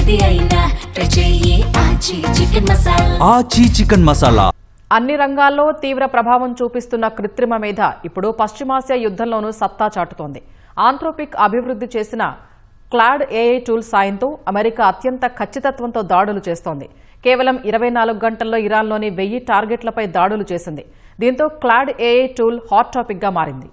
ఏది అయినా ట్రై చెయ్యి ఆచి చికెన్ మసాలా. ఆచి చికెన్ మసాలా. అన్ని రంగాల్లో తీవ్ర ప్రభావం చూపిస్తున్న కృత్రిమ మేధ ఇప్పుడు పశ్చిమాసియా యుద్ధంలోనూ సత్తా చాటుతోంది. ఆంథ్రోపిక్ అభివృద్ధి చేసిన క్లాడ్ ఏఐ టూల్ సాయంతో అమెరికా అత్యంత ఖచ్చితత్వంతో దాడులు చేస్తోంది. కేవలం 24 గంటల్లో ఇరాన్లోని 1000 టార్గెట్లపై దాడులు చేసింది. దీంతో క్లాడ్ ఏఐ టూల్ హాట్ టాపిక్గా మారింది.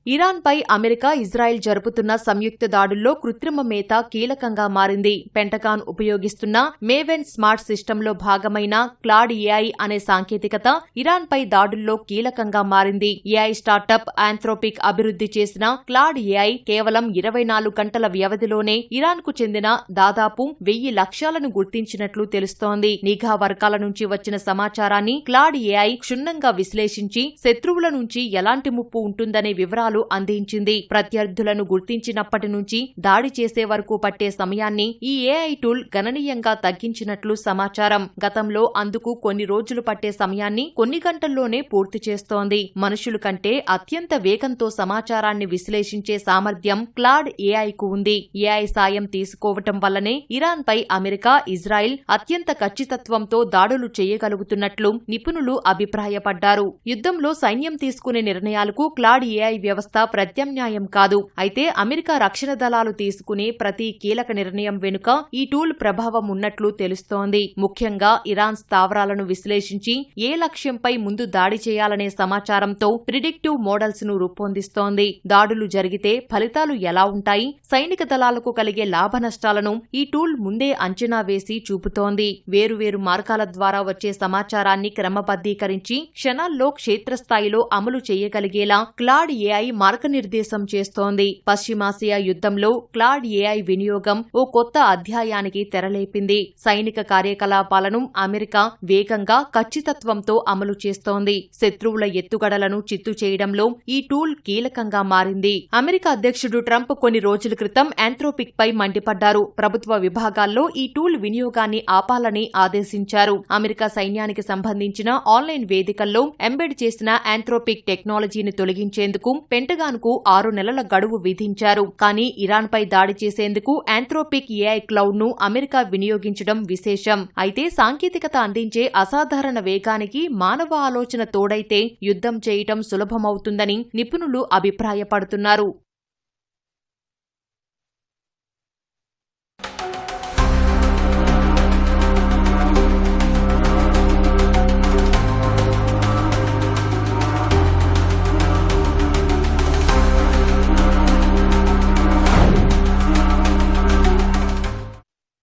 ఇరాన్పై అమెరికా, ఇజ్రాయెల్ జరుపుతున్న సంయుక్త దాడుల్లో కృత్రిమ మేధ కీలకంగా మారింది. పెంటగాన్ ఉపయోగిస్తున్న మేవెన్ స్మార్ట్ సిస్టంలో భాగమైన క్లాడ్ ఏఐ అనే సాంకేతికత ఇరాన్పై దాడుల్లో కీలకంగా మారింది. ఏఐ స్టార్టప్ ఆంథ్రోపిక్ అభివృద్ధి చేసిన క్లాడ్ ఏఐ కేవలం 24 గంటల వ్యవధిలోనే ఇరాన్కు చెందిన దాదాపు 1000 లక్ష్యాలను గుర్తించినట్లు తెలుస్తోంది. నిఘా వర్గాల నుంచి వచ్చిన సమాచారాన్ని క్లాడ్ ఏఐ క్షుణ్ణంగా విశ్లేషించి శత్రువుల నుంచి ఎలాంటి ముప్పు ఉంటుందనే వివరాలు అందించింది. ప్రత్యర్థులను గుర్తించినప్పటి నుంచి దాడి చేసే వరకు పట్టే సమయాన్ని ఈ ఏఐ టూల్ గణనీయంగా తగ్గించినట్లు సమాచారం. గతంలో అందుకు కొన్ని రోజులు పట్టే సమయాన్ని కొన్ని గంటల్లోనే పూర్తి చేస్తోంది. మనుషుల కంటే అత్యంత వేగంతో సమాచారాన్ని విశ్లేషించే సామర్థ్యం క్లాడ్ ఏఐకు ఉంది. ఏఐ సాయం తీసుకోవటం వల్లనే ఇరాన్పై అమెరికా, ఇజ్రాయెల్ అత్యంత ఖచ్చితత్వంతో దాడులు చేయగలుగుతున్నట్లు నిపుణులు అభిప్రాయపడ్డారు. యుద్ధంలో సైన్యం తీసుకునే నిర్ణయాలకు క్లాడ్ ఏఐ వ్యవస్థ ప్రత్యామ్నాయం కాదు. అయితే అమెరికా రక్షణ దళాలు తీసుకునే ప్రతి కీలక నిర్ణయం వెనుక ఈ టూల్ ప్రభావం ఉన్నట్లు తెలుస్తోంది. ముఖ్యంగా ఇరాన్ స్థావరాలను విశ్లేషించి ఏ లక్ష్యంపై ముందు దాడి చేయాలనే సమాచారంతో ప్రిడిక్టివ్ మోడల్స్ ను రూపొందిస్తోంది. దాడులు జరిగితే ఫలితాలు ఎలా ఉంటాయి, సైనిక దళాలకు కలిగే లాభ నష్టాలను ఈ టూల్ ముందే అంచనా వేసి చూపుతోంది. వేరువేరు మార్గాల ద్వారా వచ్చే సమాచారాన్ని క్రమబద్దీకరించి క్షణాల్లో క్షేత్రస్థాయిలో అమలు చేయగలిగేలా క్లాడ్ ఏఐ మార్గనిర్దేశం చేస్తోంది. పశ్చిమాసియా యుద్ధంలో క్లాడ్ ఏఐ వినియోగం ఓ కొత్త అధ్యాయానికి తెరలేపింది. సైనిక కార్యకలాపాలను అమెరికా వేగంగా, ఖచ్చితత్వంతో అమలు చేస్తోంది. శత్రువుల ఎత్తుగడలను చిత్తు చేయడంలో ఈ టూల్ కీలకంగా మారింది. అమెరికా అధ్యక్షుడు ట్రంప్ కొన్ని రోజుల క్రితం ఆంథ్రోపిక్ పై మండిపడ్డారు. ప్రభుత్వ విభాగాల్లో ఈ టూల్ వినియోగాన్ని ఆపాలని ఆదేశించారు. అమెరికా సైన్యానికి సంబంధించిన ఆన్లైన్ వేదికల్లో ఎంబెడ్ చేసిన ఆంథ్రోపిక్ టెక్నాలజీని తొలగించేందుకు పెంటగాన్ కు 6 నెలల గడువు విధించారు. కానీ ఇరాన్పై దాడి చేసేందుకు ఆంథ్రోపిక్ ఏఐ క్లౌడ్ ను అమెరికా వినియోగించడం విశేషం. అయితే సాంకేతికత అందించే అసాధారణ వేగానికి మానవ ఆలోచన తోడైతే యుద్ధం చేయటం సులభమవుతుందని నిపుణులు అభిప్రాయపడుతున్నారు.